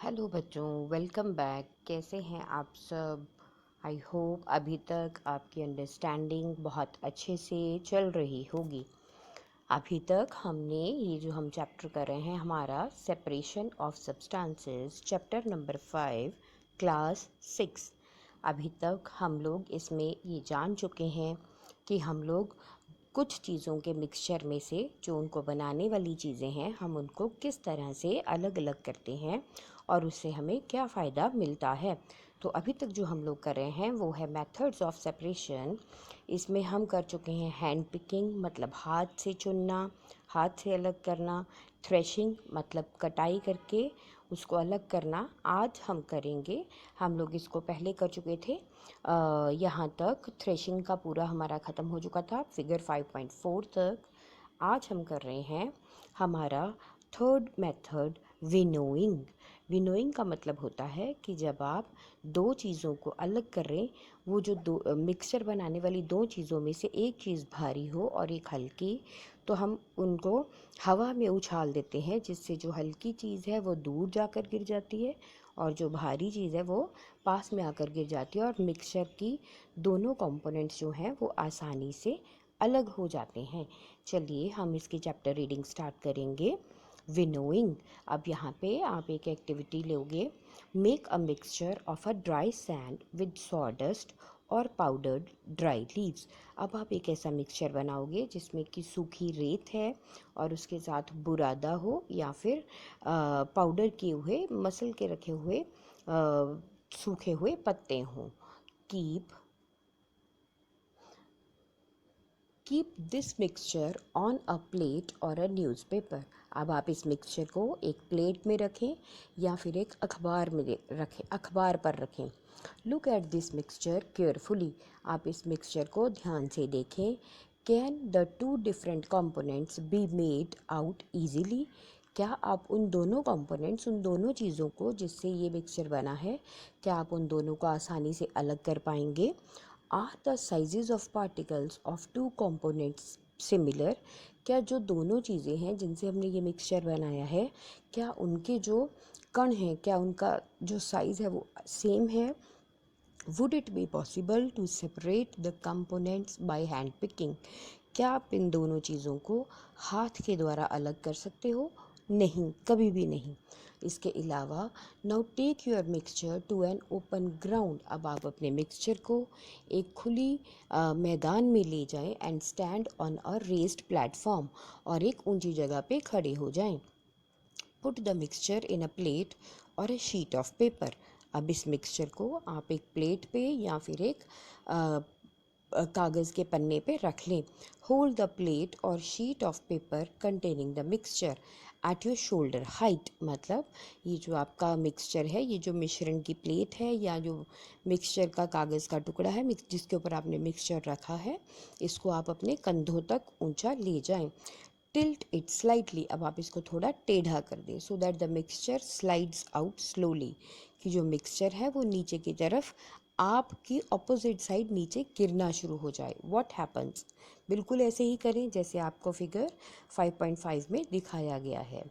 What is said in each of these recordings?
Hello बच्चों, welcome back. कैसे हैं आप सब? आई होप अभी तक आपकी अंडरस्टैंडिंग बहुत अच्छे से चल रही होगी। अभी तक हमने ये जो हम चैप्टर कर रहे हैं हमारा separation of substances, chapter number 5, class 6। अभी तक हम लोग इसमें ये जान चुके हैं कि हम लोग कुछ चीज़ों के मिक्सचर में से जो उनको बनाने वाली चीज़ें हैं हम उनको किस तरह से अलग अलग करते हैं और उससे हमें क्या फ़ायदा मिलता है। तो अभी तक जो हम लोग कर रहे हैं वो है मेथड्स ऑफ सेपरेशन। इसमें हम कर चुके हैं हैंड पिकिंग मतलब हाथ से चुनना, हाथ से अलग करना, थ्रेशिंग मतलब कटाई करके उसको अलग करना। आज हम करेंगे, हम लोग इसको पहले कर चुके थे, यहाँ तक थ्रेशिंग का पूरा हमारा ख़त्म हो चुका था, फिगर 5.4 तक। आज हम कर रहे हैं हमारा थर्ड मेथड, विनोइंग। विनोइंग का मतलब होता है कि जब आप दो चीज़ों को अलग कर रहे हैं, वो जो दो मिक्सचर बनाने वाली दो चीज़ों में से एक चीज़ भारी हो और एक हल्की, तो हम उनको हवा में उछाल देते हैं, जिससे जो हल्की चीज़ है वो दूर जाकर गिर जाती है और जो भारी चीज़ है वो पास में आकर गिर जाती है और मिक्सचर की दोनों कंपोनेंट्स जो हैं वो आसानी से अलग हो जाते हैं। चलिए हम इसकी चैप्टर रीडिंग स्टार्ट करेंगे। विनोइंग। अब यहाँ पे आप एक एक्टिविटी लोगे। Make a mixture of a dry sand with sawdust और पाउडर्ड ड्राई लीव्स। अब आप एक ऐसा मिक्सचर बनाओगे जिसमें कि सूखी रेत है और उसके साथ बुरादा हो या फिर पाउडर किए हुए मसल के रखे हुए सूखे हुए पत्ते हों। Keep keep this mixture on a plate और अ न्यूज़पेपर। अब आप इस मिक्सचर को एक प्लेट में रखें या फिर एक अखबार में रखें, अखबार पर रखें। Look at this mixture carefully. आप इस मिक्सचर को ध्यान से देखें। Can the two different components be made out easily. क्या आप उन दोनों कंपोनेंट्स, उन दोनों चीज़ों को जिससे ये मिक्सचर बना है, क्या आप उन दोनों को आसानी से अलग कर पाएंगे? Are the sizes of particles of two components similar. क्या जो दोनों चीज़ें हैं जिनसे हमने ये मिक्सचर बनाया है, क्या उनके जो कण हैं, क्या उनका जो साइज़ है वो सेम है? Would it be possible to separate the components by hand picking. क्या आप इन दोनों चीज़ों को हाथ के द्वारा अलग कर सकते हो? नहीं, कभी भी नहीं। इसके अलावा now take your mixture to an open ground. अब आप अपने मिक्सचर को एक खुली मैदान में ले जाएं and stand on a raised platform, और एक ऊंची जगह पे खड़े हो जाएं। Put the mixture in a plate और अ शीट ऑफ पेपर। अब इस मिक्सचर को आप एक प्लेट पे या फिर एक कागज़ के पन्ने पे रख लें। होल्ड द प्लेट और sheet of paper containing the mixture at your shoulder height. मतलब ये जो आपका मिक्सचर है, ये जो मिश्रण की प्लेट है या जो मिक्सचर का कागज़ का टुकड़ा है जिसके ऊपर आपने मिक्सचर रखा है, इसको आप अपने कंधों तक ऊंचा ले जाएं। Tilt it slightly. अब आप इसको थोड़ा टेढ़ा कर दें so that the mixture slides out slowly, कि जो मिक्सचर है वो नीचे की तरफ आपकी ऑपोजिट साइड नीचे गिरना शुरू हो जाए। व्हाट हैपन्स, बिल्कुल ऐसे ही करें जैसे आपको फिगर 5.5 में दिखाया गया है।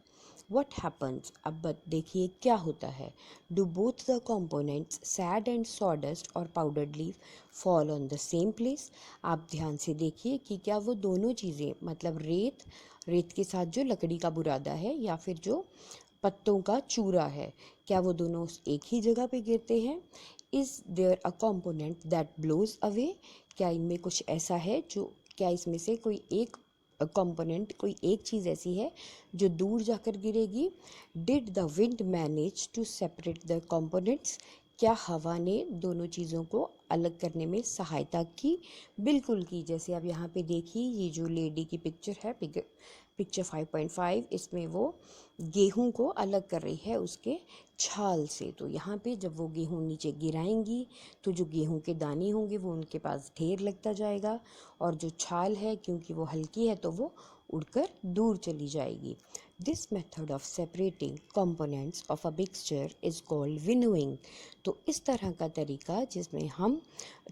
व्हाट हैपन्स, अब देखिए क्या होता है। Do both the components sand and sawdust और powdered leaf fall on the same place. आप ध्यान से देखिए कि क्या वो दोनों चीज़ें, मतलब रेत, रेत के साथ जो लकड़ी का बुरादा है या फिर जो पत्तों का चूरा है, क्या वो दोनों एक ही जगह पे गिरते हैं? Is there a component that blows away. क्या इनमें कुछ ऐसा है जो, क्या इसमें से कोई एक कंपोनेंट, कोई एक चीज़ ऐसी है जो दूर जाकर गिरेगी? Did the wind manage to separate the components. क्या हवा ने दोनों चीज़ों को अलग करने में सहायता की? बिल्कुल की। जैसे अब यहाँ पे देखिए, ये जो लेडी की पिक्चर है, पिक्चर 5.5, इसमें वो गेहूं को अलग कर रही है उसके छाल से। तो यहाँ पे जब वो गेहूं नीचे गिराएंगी तो जो गेहूं के दाने होंगे वो उनके पास ढेर लगता जाएगा, और जो छाल है क्योंकि वो हल्की है तो वो उड़कर दूर चली जाएगी। This method of separating components of a mixture is called winnowing. तो इस तरह का तरीका जिसमें हम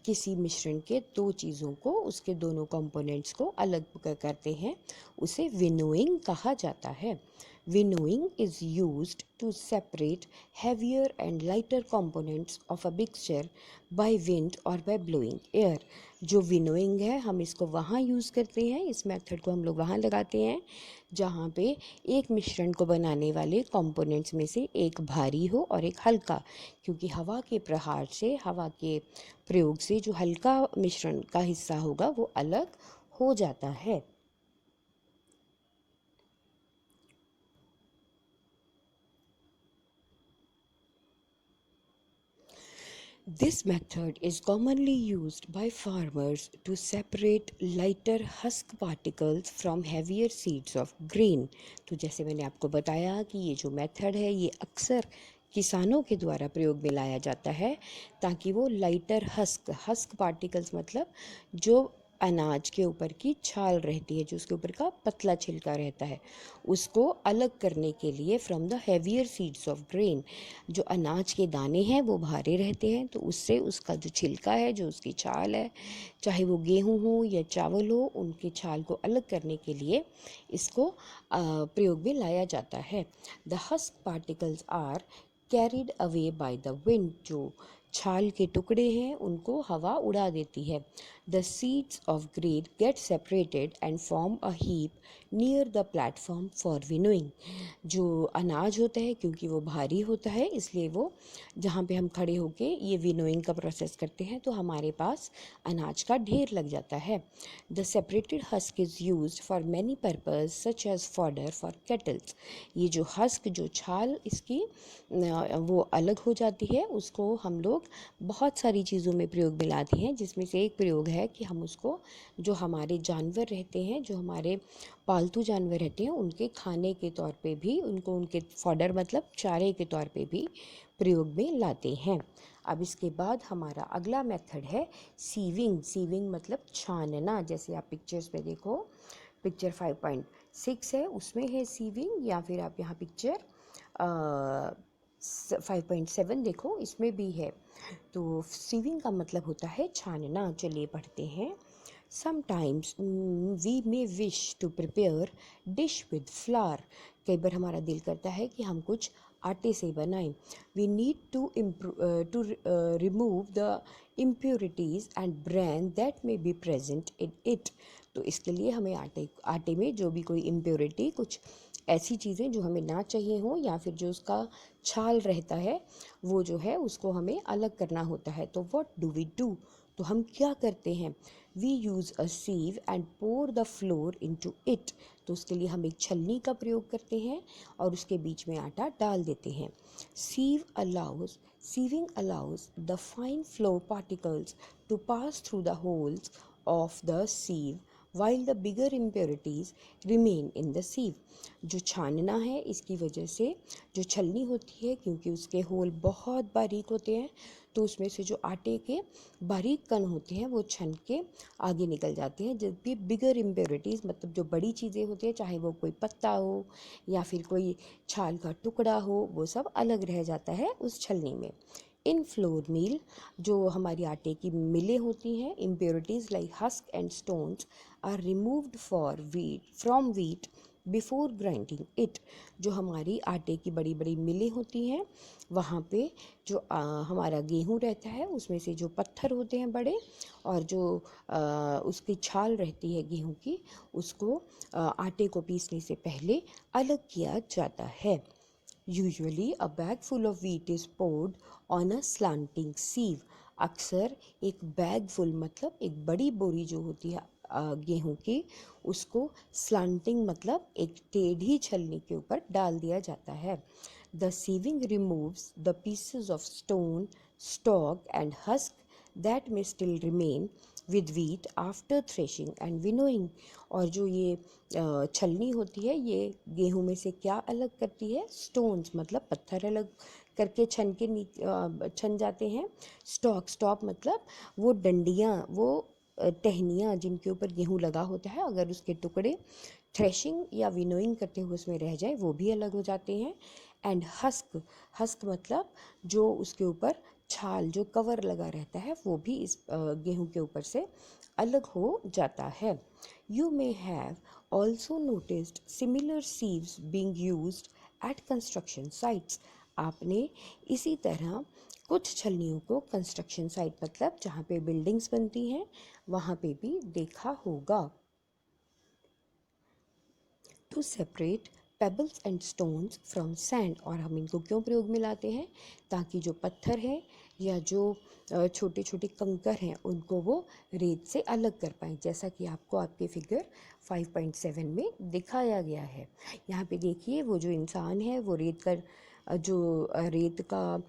किसी मिश्रण के दो चीज़ों को, उसके दोनों कंपोनेंट्स को अलग करते हैं, उसे विनोइंग कहा जाता है। Winnowing is used to separate heavier and lighter components of a mixture by wind or by blowing air. जो विनोइंग है हम इसको वहाँ यूज़ करते हैं, इस मेथड को हम लोग वहाँ लगाते हैं जहाँ पे एक मिश्रण को बनाने वाले कंपोनेंट्स में से एक भारी हो और एक हल्का, क्योंकि हवा के प्रहार से, हवा के प्रयोग से जो हल्का मिश्रण का हिस्सा होगा वो अलग हो जाता है। This method is commonly used by farmers to separate lighter husk particles from heavier seeds of grain. तो जैसे मैंने आपको बताया कि ये जो मेथड है ये अक्सर किसानों के द्वारा प्रयोग में लाया जाता है ताकि वो लाइटर हस्क पार्टिकल्स मतलब जो अनाज के ऊपर की छाल रहती है, जो उसके ऊपर का पतला छिलका रहता है, उसको अलग करने के लिए from the heavier seeds of grain. जो अनाज के दाने हैं वो भारे रहते हैं, तो उससे उसका जो छिलका है, जो उसकी छाल है, चाहे वो गेहूं हो या चावल हो, उनकी छाल को अलग करने के लिए इसको प्रयोग में लाया जाता है। The husk particles are carried away by the wind. जो छाल के टुकड़े हैं उनको हवा उड़ा देती है। The seeds of grain get separated and form a heap near the platform for winnowing. जो अनाज होता है क्योंकि वो भारी होता है, इसलिए वो जहाँ पे हम खड़े होके ये विनोइंग का प्रोसेस करते हैं तो हमारे पास अनाज का ढेर लग जाता है। The separated husk is used for many purpose such as fodder for cattles. ये जो हस्क, जो छाल इसकी वो अलग हो जाती है, उसको हम लोग बहुत सारी चीज़ों में प्रयोग में लाते हैं, जिसमें से एक प्रयोग है कि हम उसको, जो हमारे जानवर रहते हैं, जो हमारे पालतू जानवर रहते हैं, उनके खाने के तौर पे भी, उनको उनके फॉडर मतलब चारे के तौर पे भी प्रयोग में लाते हैं। अब इसके बाद हमारा अगला मेथड है सीविंग। सीविंग मतलब छानना। जैसे आप पिक्चर्स में देखो, पिक्चर 5.6 है, उसमें है सीविंग, या फिर आप यहाँ पिक्चर 5.7 देखो, इसमें भी है। तो सीविंग का मतलब होता है छानना। चलिए पढ़ते हैं। Sometimes we may wish to prepare dish with flour. कई बार हमारा दिल करता है कि हम कुछ आटे से बनाएं। We need to remove the impurities and bran that may be present in it. तो इसके लिए हमें आटे में जो भी कोई इम्प्योरिटी, कुछ ऐसी चीज़ें जो हमें ना चाहिए हो, या फिर जो उसका छाल रहता है वो जो है उसको हमें अलग करना होता है। तो व्हाट डू वी डू? तो हम क्या करते हैं? We use a sieve and pour the flour into it. तो उसके लिए हम एक छलनी का प्रयोग करते हैं और उसके बीच में आटा डाल देते हैं। Sieving allows the fine flour particles to pass through the holes of the sieve while the bigger impurities remain in the sieve. जो छानना है, इसकी वजह से जो छलनी होती है, क्योंकि उसके होल बहुत बारीक होते हैं, तो उसमें से जो आटे के बारीक कण होते हैं वो छन के आगे निकल जाते हैं। जबकि बिगर इम्प्योरिटीज़ मतलब जो बड़ी चीज़ें होती हैं, चाहे वो कोई पत्ता हो या फिर कोई छाल का टुकड़ा हो, वो सब अलग रह जाता है उस छलनी में। इन फ्लोर मील, जो हमारी आटे की मिलें होती हैं, impurities like husk and stones are removed from wheat before grinding it. जो हमारी आटे की बड़ी बड़ी मिलें होती हैं, वहाँ पे जो हमारा गेहूँ रहता है, उसमें से जो पत्थर होते हैं बड़े, और जो उसकी छाल रहती है गेहूँ की, उसको आटे को पीसने से पहले अलग किया जाता है। Usually a bag full of wheat is poured on a slanting sieve. अक्सर एक बैग फुल मतलब एक बड़ी बोरी जो होती है गेहूं की, उसको स्लांटिंग मतलब एक टेढ़ी छलनी के ऊपर डाल दिया जाता है। The sieving removes the pieces of stone, stalk and husk that may still remain with wheat after threshing and winnowing. और जो ये छलनी होती है, ये गेहूं में से क्या अलग करती है? स्टोन्स मतलब पत्थर अलग करके छन जाते हैं। स्टॉक मतलब वो डंडियाँ, वो टहनियाँ जिनके ऊपर गेहूं लगा होता है, अगर उसके टुकड़े थ्रेशिंग या विनोइंग करते हुए उसमें रह जाए, वो भी अलग हो जाते हैं। एंड हस्क मतलब जो उसके ऊपर छाल, जो कवर लगा रहता है, वो भी इस गेहूं के ऊपर से अलग हो जाता है। You may have also noticed similar sieves being used at construction sites. आपने इसी तरह कुछ छलनियों को कंस्ट्रक्शन साइट मतलब जहाँ पे बिल्डिंग्स बनती हैं वहाँ पे भी देखा होगा। To separate pebbles and stones from sand, और हम इनको क्यों प्रयोग में लाते हैं, ताकि जो पत्थर है या जो छोटे छोटे कंकर हैं उनको वो रेत से अलग कर पाएँ, जैसा कि आपको आपके फिगर 5.7 में दिखाया गया है। यहाँ पे देखिए वो जो इंसान है वो रेत का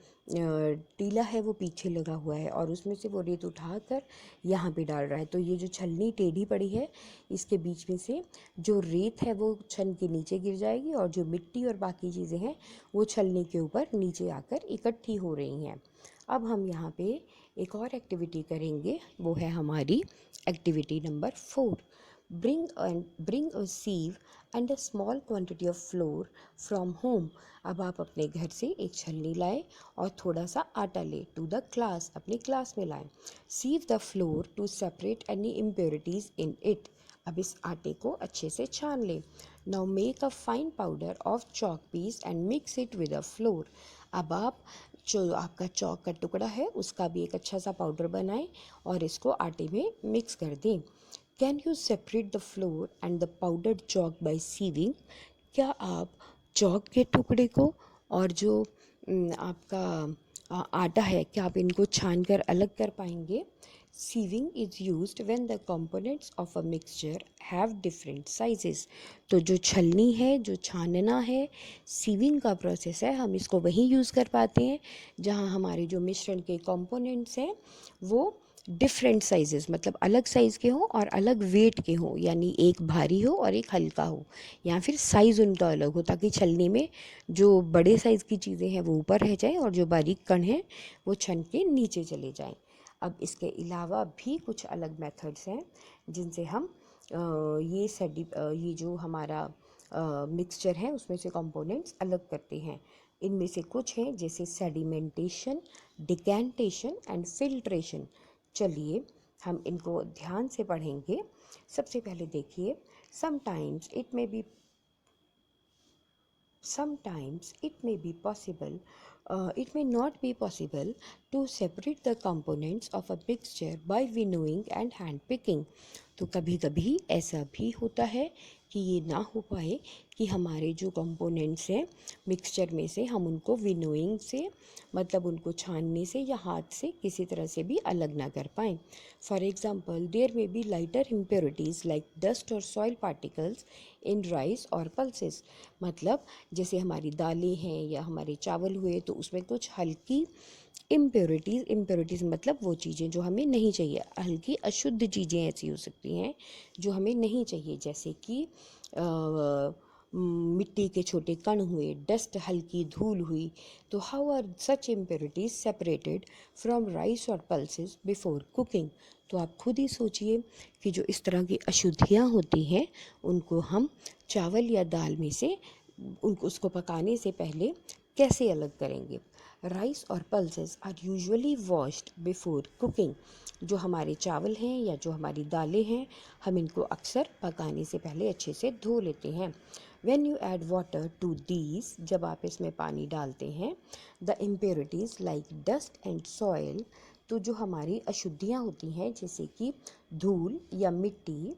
टीला है वो पीछे लगा हुआ है और उसमें से वो रेत उठाकर यहाँ पे डाल रहा है। तो ये जो छलनी टेढ़ी पड़ी है इसके बीच में से जो रेत है वो छन के नीचे गिर जाएगी और जो मिट्टी और बाकी चीज़ें हैं वो छलनी के ऊपर नीचे आकर इकट्ठी हो रही हैं। अब हम यहाँ पे एक और एक्टिविटी करेंगे, वो है हमारी activity number 4। Bring a sieve and a small quantity of flour from home। अब आप अपने घर से एक छलनी लाए और थोड़ा सा आटा ले टू द क्लास, अपनी क्लास में लाएं। Sieve the flour to separate any impurities in it। अब इस आटे को अच्छे से छान लें। Now make a fine powder of chalk piece and mix it with the flour। अब आप जो आपका चौक का टुकड़ा है उसका भी एक अच्छा सा पाउडर बनाएं और इसको आटे में मिक्स कर दें। Can you separate the flour and the powdered chalk by sieving. क्या आप चॉक के टुकड़े को और जो आपका आटा है क्या आप इनको छान कर अलग कर पाएंगे। Sieving is used when the components of a mixture have different sizes. तो जो छलनी है, जो छानना है, सीविंग का प्रोसेस है, हम इसको वहीं यूज़ कर पाते हैं जहाँ हमारे जो मिश्रण के कंपोनेंट्स हैं वो डिफरेंट साइजेस मतलब अलग साइज़ के हों और अलग वेट के हों, यानी एक भारी हो और एक हल्का हो, या फिर साइज़ उनका अलग हो ताकि छलनी में जो बड़े साइज़ की चीज़ें हैं वो ऊपर रह जाएं और जो बारीक कण हैं वो छन के नीचे चले जाएं। अब इसके अलावा भी कुछ अलग मेथड्स हैं जिनसे हम ये जो हमारा मिक्सचर है उसमें से कंपोनेंट्स अलग करते हैं। इनमें से कुछ हैं जैसे सेडिमेंटेशन, डिकैंटेशन एंड फिल्ट्रेशन। चलिए हम इनको ध्यान से पढ़ेंगे। सबसे पहले देखिए, sometimes it may not be possible to separate the components of a mixture by winnowing and hand picking। तो कभी कभी ऐसा भी होता है कि ये ना हो पाए कि हमारे जो कंपोनेंट्स हैं मिक्सचर में से हम उनको विनोइंग से मतलब उनको छानने से या हाथ से किसी तरह से भी अलग ना कर पाएँ। For example there may be lighter impurities like dust और सॉइल पार्टिकल्स इन राइस और पल्सेस। मतलब जैसे हमारी दालें हैं या हमारे चावल हुए तो उसमें कुछ हल्की इम्प्योरिटीज़ मतलब वो चीज़ें जो हमें नहीं चाहिए, हल्की अशुद्ध चीज़ें ऐसी हो सकती हैं जो हमें नहीं चाहिए, जैसे कि मिट्टी के छोटे कण हुए, डस्ट हल्की धूल हुई। तो how are such impurities separated from rice और पल्सेस बिफोर कुकिंग। तो आप खुद ही सोचिए कि जो इस तरह की अशुद्धियाँ होती हैं उनको हम चावल या दाल में से उनको उसको पकाने से पहले कैसे अलग करेंगे। राइस और pulses are usually washed before cooking. जो हमारे चावल हैं या जो हमारी दालें हैं हम इनको अक्सर पकाने से पहले अच्छे से धो लेते हैं। When you add water to these, जब आप इसमें पानी डालते हैं, the impurities like dust and soil, तो जो हमारी अशुद्धियाँ होती हैं जैसे कि धूल या मिट्टी,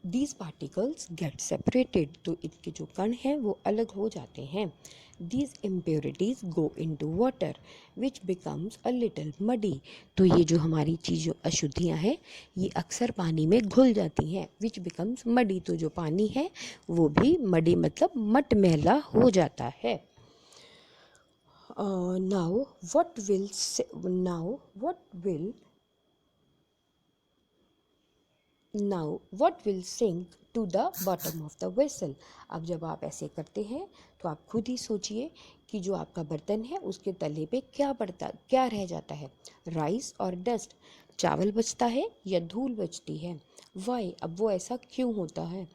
दीज पार्टिकल्स गेट सेपरेटेड, तो इनके जो कण हैं वो अलग हो जाते हैं। These impurities go into water which becomes a little muddy, तो ये जो हमारी चीज़ों अशुद्धियाँ हैं ये अक्सर पानी में घुल जाती हैं। विच बिकम्स मडी, तो जो पानी है वो भी मडी मतलब मटमैला हो जाता है। Now what will sink to the bottom of the vessel। अब जब आप ऐसे करते हैं तो आप खुद ही सोचिए कि जो आपका बर्तन है उसके तले पे क्या रह जाता है, राइस और डस्ट, चावल बचता है या धूल बचती है। वाई, अब वो ऐसा क्यों होता है।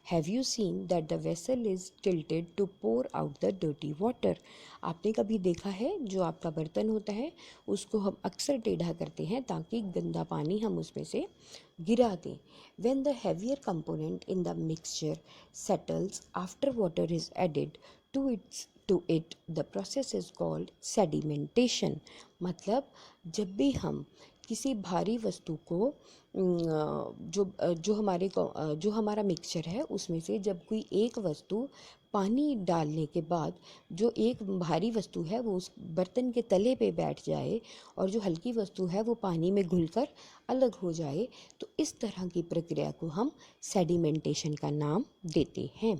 Have you seen that the vessel is tilted to pour out the dirty water? आपने कभी देखा है जो आपका बर्तन होता है उसको हम अक्सर टेढ़ा करते हैं ताकि गंदा पानी हम उसमें से गिरा दें. When the heavier component in the mixture settles after water is added to it the process is called sedimentation. मतलब जब भी हम किसी भारी वस्तु को जो हमारा मिक्सचर है उसमें से जब कोई एक वस्तु पानी डालने के बाद जो एक भारी वस्तु है वो उस बर्तन के तले पे बैठ जाए और जो हल्की वस्तु है वो पानी में घुलकर अलग हो जाए, तो इस तरह की प्रक्रिया को हम सेडिमेंटेशन का नाम देते हैं.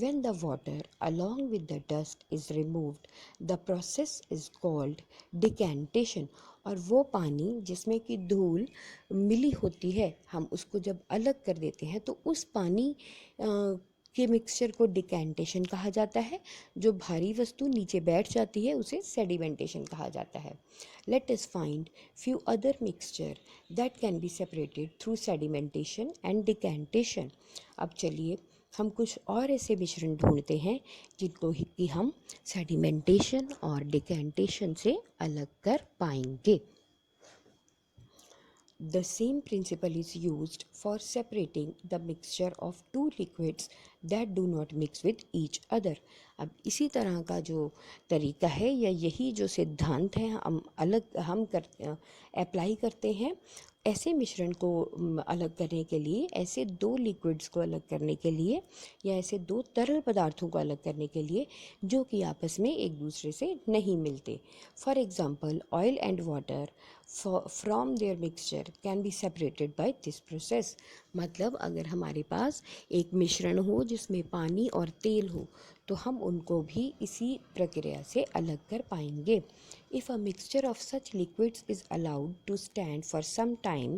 When the water along with the dust is removed, the process is called decantation. और वो पानी जिसमें कि धूल मिली होती है हम उसको जब अलग कर देते हैं तो उस पानी के मिक्सचर को डिकेंटेशन कहा जाता है. जो भारी वस्तु नीचे बैठ जाती है उसे सेडिमेंटेशन कहा जाता है. Let us find few other mixture that can be separated through sedimentation and decantation. अब चलिए हम कुछ और ऐसे मिश्रण ढूंढते हैं जिनको कि हम सेडिमेंटेशन और डिकेंटेशन से अलग कर पाएंगे. The same principle is used for separating the mixture of two liquids that do not mix with each other. अब इसी तरह का जो तरीका है या यही जो सिद्धांत है हम अप्लाई करते हैं ऐसे मिश्रण को अलग करने के लिए, ऐसे दो लिक्विड्स को अलग करने के लिए या ऐसे दो तरल पदार्थों को अलग करने के लिए जो कि आपस में एक दूसरे से नहीं मिलते. For example oil and water from their mixture can be separated by this process. मतलब अगर हमारे पास एक मिश्रण हो जिसमें पानी और तेल हो तो हम उनको भी इसी प्रक्रिया से अलग कर पाएंगे. If a mixture of such liquids is allowed to stand for some time,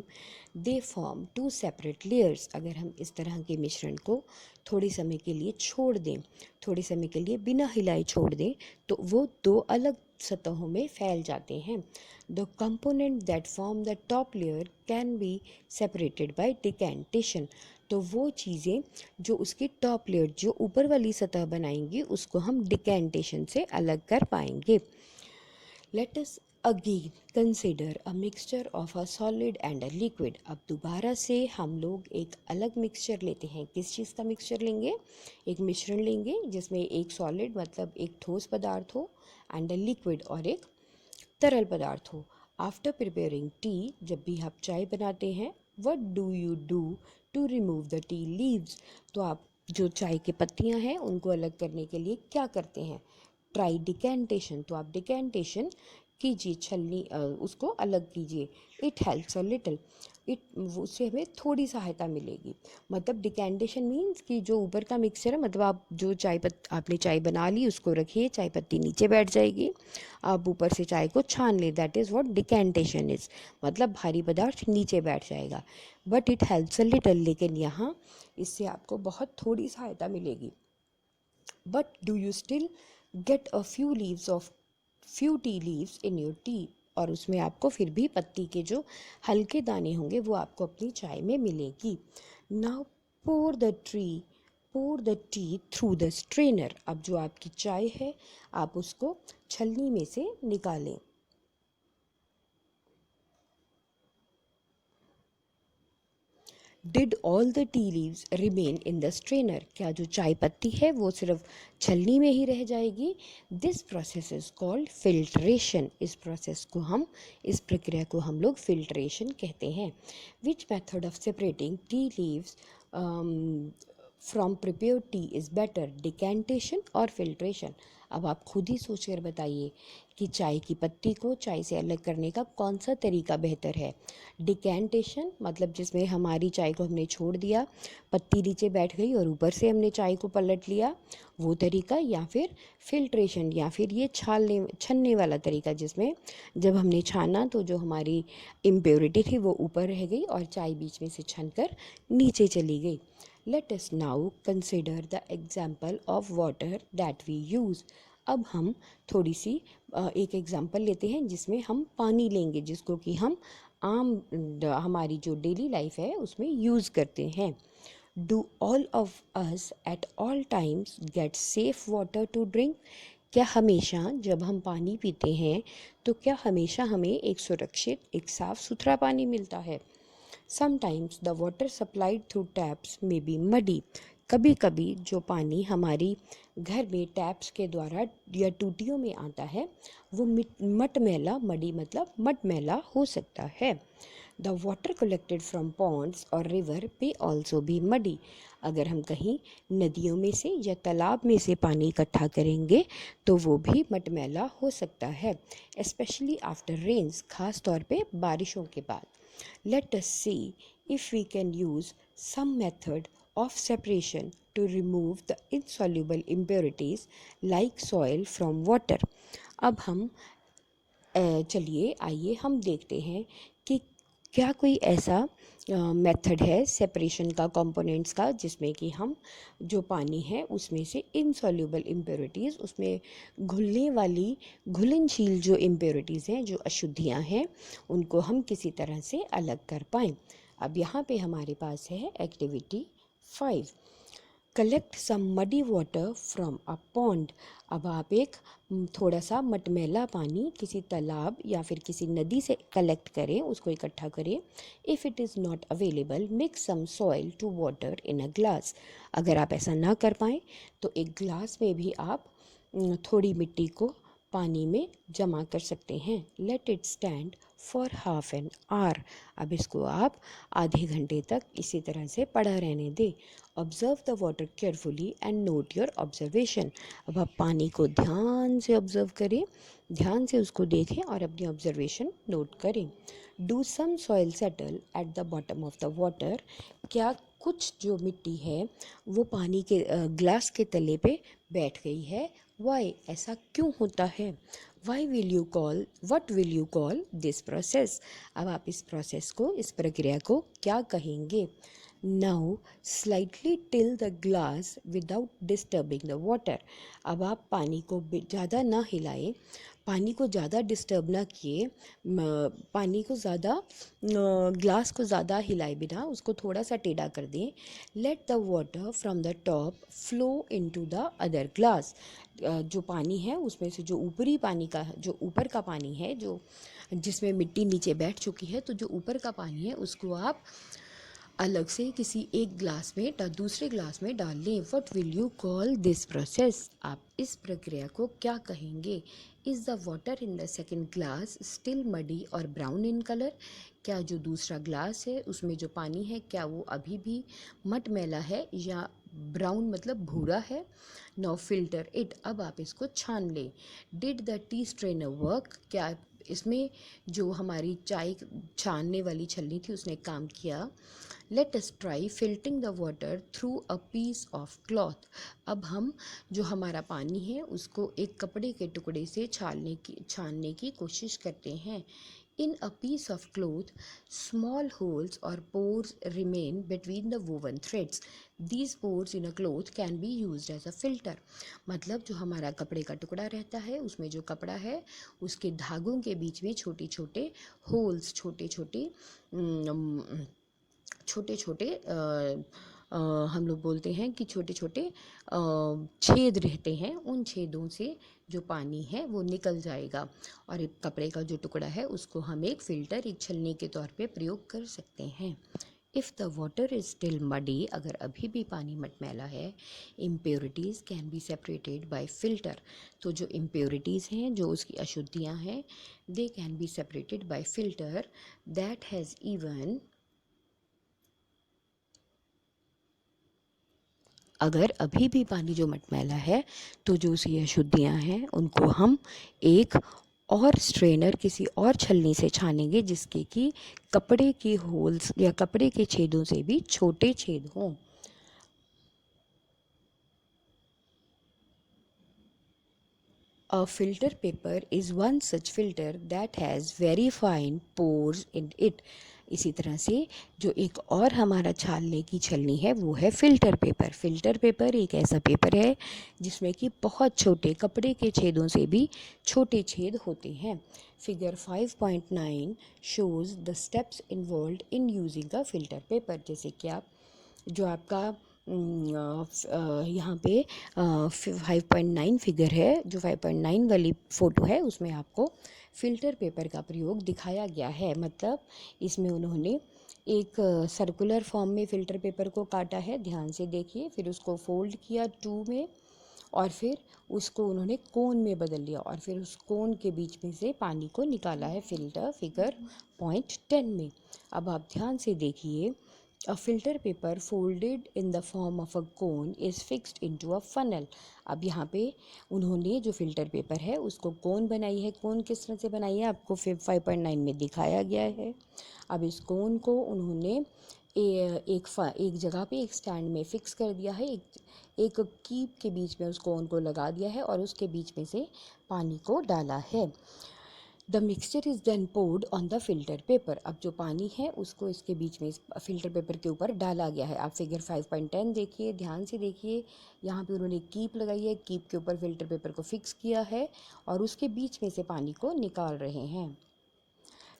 they form two separate layers. अगर हम इस तरह के मिश्रण को थोड़े समय के लिए छोड़ दें, थोड़े समय के लिए बिना हिलाए छोड़ दें, तो वो दो अलग सतहों में फैल जाते हैं. The component that form the top layer can be separated by decantation. तो वो चीज़ें जो उसकी टॉप लेयर जो ऊपर वाली सतह बनाएंगी उसको हम डिकेंटेशन से अलग कर पाएंगे. Let us again consider a mixture of a solid and a liquid. अब दोबारा से हम लोग एक अलग मिक्सचर लेते हैं. किस चीज़ का मिक्सचर लेंगे? एक मिश्रण लेंगे जिसमें एक सॉलिड मतलब एक ठोस पदार्थ हो एंड अ लिक्विड और एक तरल पदार्थ हो. आफ्टर प्रिपेयरिंग टी, जब भी आप चाय बनाते हैं, what do you do to remove the tea leaves? तो आप जो चाय की पत्तियां हैं उनको अलग करने के लिए क्या करते हैं? Try decantation. तो आप डिकेंटेशन कीजिए, छलनी उसको अलग कीजिए. It helps a little. उससे हमें थोड़ी सहायता मिलेगी. मतलब डिकेंटेशन मीन्स कि जो ऊपर का मिक्सचर है, मतलब आप जो आपने चाय बना ली उसको रखिए, चाय पत्ती नीचे बैठ जाएगी, आप ऊपर से चाय को छान ले. That is what decantation is. मतलब भारी पदार्थ नीचे बैठ जाएगा. But it helps a little. लेकिन यहाँ इससे आपको बहुत थोड़ी सहायता मिलेगी. But do you still get a few tea leaves in your tea. और उसमें आपको फिर भी पत्ती के जो हल्के दाने होंगे वो आपको अपनी चाय में मिलेगी. Now pour the tea through the strainer. अब जो आपकी चाय है आप उसको छलनी में से निकालें. Did all the tea leaves remain in the strainer? क्या जो चाय पत्ती है वो सिर्फ छलनी में ही रह जाएगी? This process is called filtration. इस प्रक्रिया को हम लोग फिल्ट्रेशन कहते हैं. Which method of separating tea leaves from prepared T is better, decantation और फिल्ट्रेशन? अब आप खुद ही सोच कर बताइए कि चाय की पत्ती को चाय से अलग करने का कौन सा तरीका बेहतर है? डिकेंटेशन मतलब जिसमें हमारी चाय को हमने छोड़ दिया, पत्ती नीचे बैठ गई और ऊपर से हमने चाय को पलट लिया, वो तरीका, या फिर फिल्ट्रेशन या फिर ये छन्ने वाला तरीका जिसमें जब हमने छाना तो जो हमारी इम्प्योरिटी थी वो ऊपर रह गई और चाय बीच में से छन कर नीचे चली गई. Let us now consider the example of water that we use. अब हम थोड़ी सी एक एग्जाम्पल लेते हैं जिसमें हम पानी लेंगे जिसको कि हम हमारी जो डेली लाइफ है उसमें यूज़ करते हैं. Do all of us at all times get safe water to drink? क्या हमेशा जब हम पानी पीते हैं तो क्या हमेशा हमें एक सुरक्षित, एक साफ़ सुथरा पानी मिलता है? Sometimes the water supplied through taps may be muddy. कभी कभी जो पानी हमारी घर में टैप्स के द्वारा या टूटियों में आता है वो मटमैला, मडी मतलब मटमैला हो सकता है। The water collected from ponds और रिवर पे ऑल्सो भी मडी। अगर हम कहीं नदियों में से या तालाब में से पानी इकट्ठा करेंगे तो वो भी मटमैला हो सकता है, स्पेशली आफ्टर रेन्स, खास तौर पे बारिशों के बाद। Let us see if we can use some method of separation to remove the insoluble impurities like soil from water. अब हम चलिए आइए हम देखते हैं कि क्या कोई ऐसा मेथड है सेपरेशन का, कंपोनेंट्स का, जिसमें कि हम जो पानी है उसमें से इनसॉल्यूबल इम्प्योरिटीज़, उसमें घुलने वाली घुलनशील जो इम्प्योरिटीज़ हैं, जो अशुद्धियाँ हैं, उनको हम किसी तरह से अलग कर पाएँ। अब यहाँ पे हमारे पास है activity 5, collect some muddy water from a pond. अब आप एक थोड़ा सा मटमैला पानी किसी तालाब या फिर किसी नदी से कलेक्ट करें, उसको इकट्ठा करें। If it is not available, mix some soil to water in a glass. अगर आप ऐसा ना कर पाएँ तो एक ग्लास में भी आप थोड़ी मिट्टी को पानी में जमा कर सकते हैं। Let it stand for half an hour. अब इसको आप आधे घंटे तक इसी तरह से पड़ा रहने दें। Observe the water carefully and not your observation. अब आप पानी को ध्यान से ऑब्ज़र्व करें, ध्यान से उसको देखें और अपनी ऑब्जर्वेशन नोट करें। Do some soil settle at the bottom of the water. क्या कुछ जो मिट्टी है वो पानी के ग्लास के तले पे बैठ गई है? वाई, ऐसा क्यों होता है? Why will you call, what will you call this process? अब आप इस प्रोसेस को, इस प्रक्रिया को क्या कहेंगे? Now slightly till the glass without disturbing the water. अब आप पानी को ज़्यादा ना हिलाएं, पानी को ज़्यादा डिस्टर्ब ना किए, पानी को ज़्यादा ग्लास को ज़्यादा हिलाए बिना उसको थोड़ा सा टेढ़ा कर दें। Let the water from the top flow into the other glass. जो पानी है उसमें से जो ऊपरी पानी का, जो ऊपर का पानी है, जो जिसमें मिट्टी नीचे बैठ चुकी है, तो जो ऊपर का पानी है उसको आप अलग से किसी एक ग्लास में दूसरे ग्लास में डाल लें। What will you call this process? आप इस प्रक्रिया को क्या कहेंगे? Is the water in the second glass still muddy और ब्राउन इन कलर? क्या जो दूसरा ग्लास है उसमें जो पानी है क्या वो अभी भी मटमैला है या ब्राउन मतलब भूरा है? Now filter it. अब आप इसको छान लें। Did the T strainer work? क्या इसमें जो हमारी चाय छानने वाली छलनी थी उसने काम किया? Let us try filtering the water through a piece of cloth. अब हम जो हमारा पानी है उसको एक कपड़े के टुकड़े से छानने की कोशिश करते हैं। In a piece of cloth, small holes or pores remain between the woven threads. These pores in a cloth can be used as a filter. मतलब जो हमारा कपड़े का टुकड़ा रहता है उसमें जो कपड़ा है उसके धागों के बीच में छोटे छोटे होल्स, छोटे छोटे हम लोग बोलते हैं कि छोटे छोटे छेद रहते हैं। उन छेदों से जो पानी है वो निकल जाएगा और एक कपड़े का जो टुकड़ा है उसको हम एक फ़िल्टर, एक छलनी के तौर पे प्रयोग कर सकते हैं। If the water is still muddy, अगर अभी भी पानी मटमैला है, impurities can be separated bye filter. तो जो इम्प्योरिटीज़ हैं, जो उसकी अशुद्धियाँ हैं, they can be separated bye filter that has even. अगर अभी भी पानी जो मटमैला है तो जो उसकी अशुद्धियाँ हैं उनको हम एक और स्ट्रेनर, किसी और छलनी से छानेंगे जिसके कि कपड़े के होल्स या कपड़े के छेदों से भी छोटे छेद हों। A filter paper is one such filter that has very fine pores in it. इसी तरह से जो एक और हमारा छानने की छलनी है वो है फ़िल्टर पेपर। फ़िल्टर पेपर एक ऐसा पेपर है जिसमें कि बहुत छोटे कपड़े के छेदों से भी छोटे छेद होते हैं। Figure 5.9 shows the steps involve in using a filter paper. जैसे कि आप जो आपका यहाँ पे 5.9 फिगर है, जो 5.9 वाली फ़ोटो है उसमें आपको फ़िल्टर पेपर का प्रयोग दिखाया गया है। मतलब इसमें उन्होंने एक सर्कुलर फॉर्म में फ़िल्टर पेपर को काटा है, ध्यान से देखिए, फिर उसको फोल्ड किया 2 में और फिर उसको उन्होंने कोन में बदल लिया और फिर उस कोन के बीच में से पानी को निकाला है फ़िल्टर फिगर पॉइंट 10 में। अब आप ध्यान से देखिए, a filter paper folded in the form of a cone is fixed into a funnel। अब यहाँ पे उन्होंने जो फिल्टर पेपर है उसको कोन बनाई है। कोन किस तरह से बनाई है आपको 5.9 में दिखाया गया है। अब इस कोन को उन्होंने एक जगह पे एक स्टैंड में फिक्स कर दिया है, एक कीप के बीच में उस कोन को लगा दिया है और उसके बीच में से पानी को डाला है। The mixture is then poured on the filter paper. अब जो पानी है उसको इसके बीच में, इस फिल्टर पेपर के ऊपर डाला गया है। आप फिगर 5.10 देखिए, ध्यान से देखिए, यहाँ पे उन्होंने कीप लगाई है, कीप के ऊपर फिल्टर पेपर को फिक्स किया है और उसके बीच में से पानी को निकाल रहे हैं।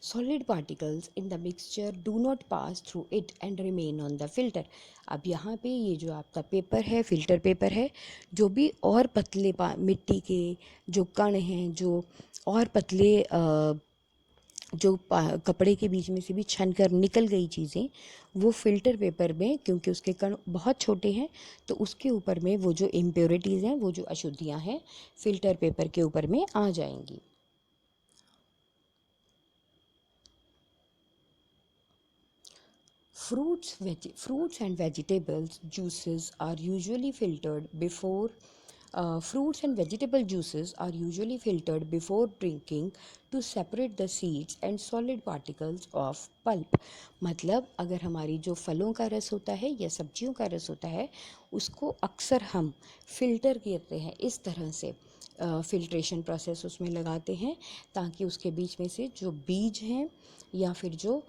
Solid particles in the mixture do not pass through it and remain on the filter। अब यहाँ पे ये जो आपका पेपर है, फिल्टर पेपर है, जो भी और पतले मिट्टी के जो कण हैं, जो और पतले जो कपड़े के बीच में से भी छन कर निकल गई चीज़ें, वो फ़िल्टर पेपर में, क्योंकि उसके कण बहुत छोटे हैं, तो उसके ऊपर में वो जो इम्प्योरिटीज़ हैं, वो जो अशुद्धियाँ हैं, फ़िल्टर पेपर के ऊपर में आ जाएंगी। Fruits and vegetables juices are usually filtered before fruits and vegetable juices are usually filtered before drinking to separate the seeds and solid particles of pulp। मतलब अगर हमारी जो फलों का रस होता है या सब्जियों का रस होता है, उसको अक्सर हम फिल्टर करते हैं, इस तरह से फिल्ट्रेशन प्रोसेस उसमें लगाते हैं ताकि उसके बीच में से जो बीज हैं या फिर जो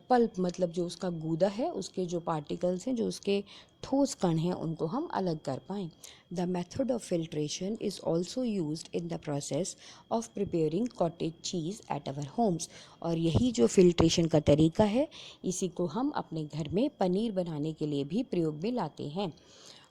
पल्प मतलब जो उसका गूदा है, उसके जो पार्टिकल्स हैं, जो उसके ठोस कण हैं, उनको हम अलग कर पाएँ। The method of filtration is also used in the process of preparing cottage cheese at our homes. और यही जो फिल्ट्रेशन का तरीका है, इसी को हम अपने घर में पनीर बनाने के लिए भी प्रयोग में लाते हैं।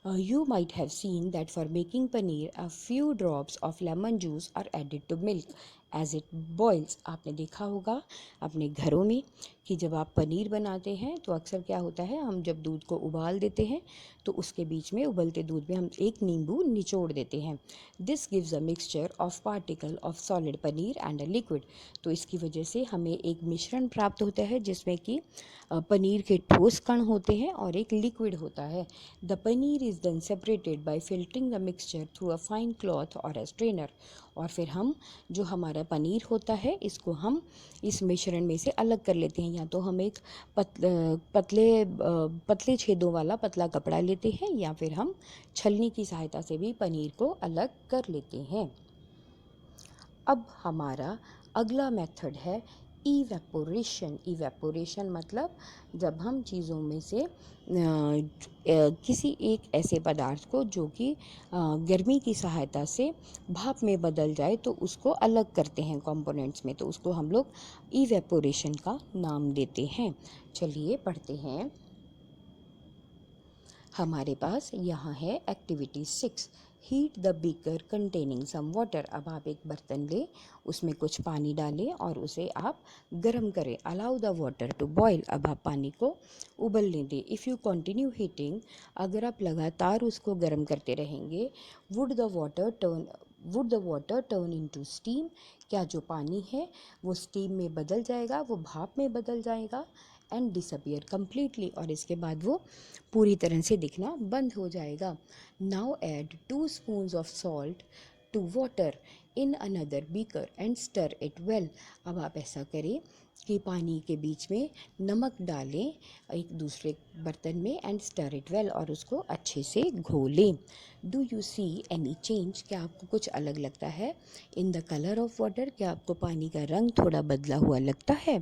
You might have seen that for making paneer, a few drops of lemon juice are added to milk as it boils। आपने देखा होगा अपने घरों में कि जब आप पनीर बनाते हैं तो अक्सर क्या होता है, हम जब दूध को उबाल देते हैं तो उसके बीच में, उबलते दूध में हम एक नींबू निचोड़ देते हैं। This gives a mixture of particle of solid paneer and a liquid. तो इसकी वजह से हमें एक मिश्रण प्राप्त होता है जिसमें कि पनीर के ठोस कण होते हैं और एक लिक्विड होता है। The paneer is then separated by filtering the mixture through a fine cloth और अ स्ट्रेनर। और फिर हम जो हमारा पनीर होता है, इसको हम इस मिश्रण में से अलग कर लेते हैं। या तो हम एक पतले छेदों वाला पतला कपड़ा लेते हैं या फिर हम छलनी की सहायता से भी पनीर को अलग कर लेते हैं। अब हमारा अगला मेथड है इवेपोरेशन। इवेपोरेशन मतलब जब हम चीज़ों में से किसी एक ऐसे पदार्थ को जो कि गर्मी की सहायता से भाप में बदल जाए तो उसको अलग करते हैं कंपोनेंट्स में, तो उसको हम लोग इवेपोरेशन का नाम देते हैं। चलिए पढ़ते हैं। हमारे पास यहाँ है activity 6, heat the beaker containing some water. अब आप एक बर्तन लें, उसमें कुछ पानी डालें और उसे आप गर्म करें। Allow the water to boil. अब आप पानी को उबलने दें। इफ़ यू कंटिन्यू हीटिंग, अगर आप लगातार उसको गर्म करते रहेंगे, would the water turn into steam. क्या जो पानी है वो स्टीम में बदल जाएगा, वो भाप में बदल जाएगा। एंड डिसअपियर कम्प्लीटली, और इसके बाद वो पूरी तरह से दिखना बंद हो जाएगा। Now add 2 spoons of salt to water in another beaker and stir it well. अब आप ऐसा करें कि पानी के बीच में नमक डालें एक दूसरे बर्तन में एंड स्टर इट वेल, और उसको अच्छे से घोलें। Do you see any change? क्या आपको कुछ अलग लगता है in the colour of water? क्या आपको पानी का रंग थोड़ा बदला हुआ लगता है?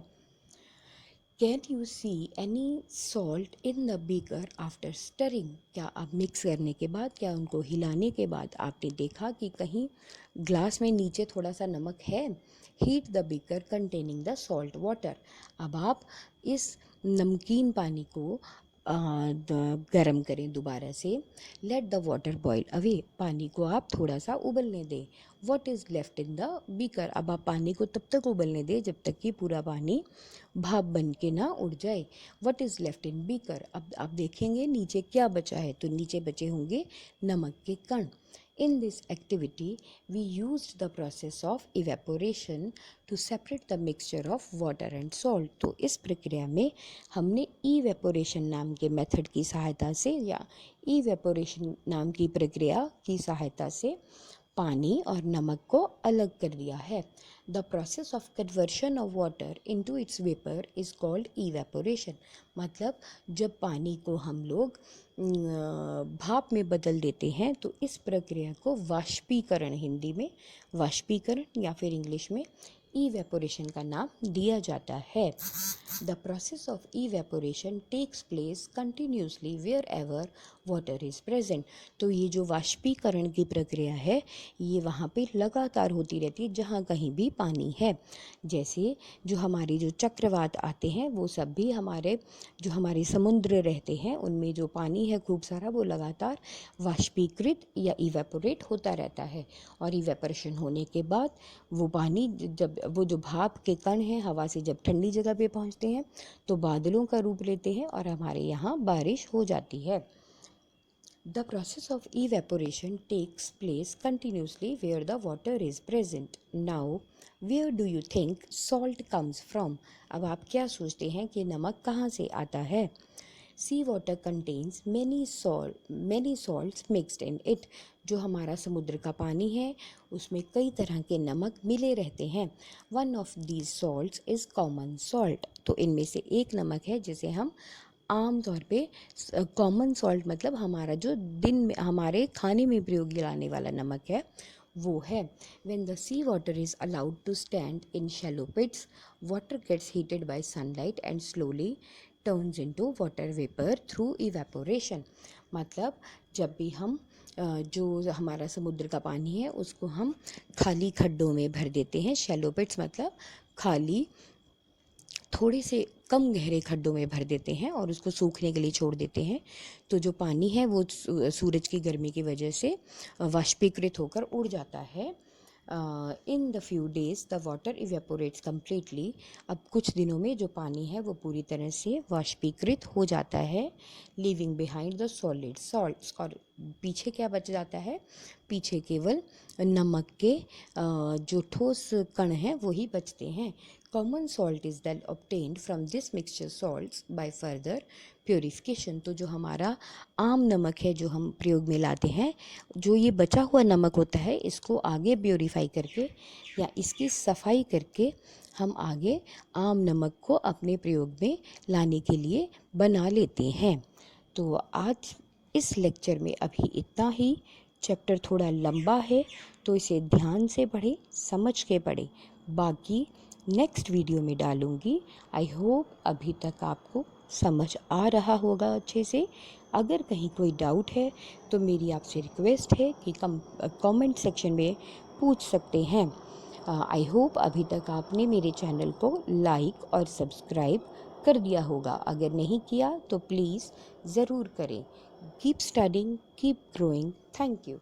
Can you see any salt in the beaker after stirring? क्या आप मिक्स करने के बाद, क्या उनको हिलाने के बाद आपने देखा कि कहीं ग्लास में नीचे थोड़ा सा नमक है? Heat the beaker containing the salt water. अब आप इस नमकीन पानी को गरम करें दोबारा से। Let the water boil away, पानी को आप थोड़ा सा उबलने दें। What is left in the beaker, अब आप पानी को तब तक उबलने दें जब तक कि पूरा पानी भाप बन के ना उड़ जाए। What is left in beaker, अब आप देखेंगे नीचे क्या बचा है, तो नीचे बचे होंगे नमक के कण। In this activity, we used the process of evaporation to separate the mixture of water and salt. तो इस प्रक्रिया में हमने evaporation नाम के मेथड की सहायता से या evaporation नाम की प्रक्रिया की सहायता से पानी और नमक को अलग कर दिया है। The process of conversion of water into its vapour is called evaporation, मतलब जब पानी को हम लोग भाप में बदल देते हैं तो इस प्रक्रिया को वाष्पीकरण, हिंदी में वाष्पीकरण या फिर इंग्लिश में इवेपोरेशन का नाम दिया जाता है। The process of evaporation takes place continuously wherever water is present, तो ये जो वाष्पीकरण की प्रक्रिया है ये वहाँ पे लगातार होती रहती है जहाँ कहीं भी पानी है। जैसे जो हमारे जो चक्रवात आते हैं वो सब भी जो हमारे समुद्र रहते हैं उनमें जो पानी है खूब सारा वो लगातार वाष्पीकृत या इवेपोरेट होता रहता है, और इवेपोरेशन होने के बाद वो पानी जब वो जो भाप के कण हैं हवा से जब ठंडी जगह पे पहुँचते हैं तो बादलों का रूप लेते हैं और हमारे यहाँ बारिश हो जाती है। The process of evaporation takes place continuously where the water is present. Now, where do you think salt comes from? अब आप क्या सोचते हैं कि नमक कहाँ से आता है? Sea water contains many salts mixed in it. जो हमारा समुद्र का पानी है उसमें कई तरह के नमक मिले रहते हैं। One of these salts is common salt. तो इनमें से एक नमक है जिसे हम आम तौर पे कॉमन सॉल्ट, मतलब हमारा जो दिन में हमारे खाने में प्रयोग लाने वाला नमक है वो है। When the sea water is allowed to stand in shallow pits, water gets heated by sunlight and slowly turns into water vapour through evaporation, मतलब जब भी हम जो हमारा समुद्र का पानी है उसको हम खाली खड्डों में भर देते हैं। शैलो पिट्स मतलब खाली थोड़े से कम गहरे खड्डों में भर देते हैं और उसको सूखने के लिए छोड़ देते हैं, तो जो पानी है वो सूरज की गर्मी की वजह से वाष्पीकृत होकर उड़ जाता है। In the few days the water evaporates completely, अब कुछ दिनों में जो पानी है वो पूरी तरह से वाष्पीकृत हो जाता है। Leaving behind the solid salts, और पीछे क्या बच जाता है, पीछे केवल नमक के जो ठोस कण हैं वही बचते हैं। Common salt is then obtained from this mixture salts by further purification, तो जो हमारा आम नमक है जो हम प्रयोग में लाते हैं, जो ये बचा हुआ नमक होता है इसको आगे प्योरीफाई करके या इसकी सफाई करके हम आगे आम नमक को अपने प्रयोग में लाने के लिए बना लेते हैं। तो आज इस लेक्चर में अभी इतना ही। चैप्टर थोड़ा लंबा है तो इसे ध्यान से पढ़ें, समझ के पढ़ें, बाकी नेक्स्ट वीडियो में डालूँगी। आई होप अभी तक आपको समझ आ रहा होगा अच्छे से। अगर कहीं कोई डाउट है तो मेरी आपसे रिक्वेस्ट है कि कमेंट सेक्शन में पूछ सकते हैं। आई होप अभी तक आपने मेरे चैनल को लाइक और सब्सक्राइब कर दिया होगा, अगर नहीं किया तो प्लीज़ ज़रूर करें। Keep studying, keep growing. Thank you.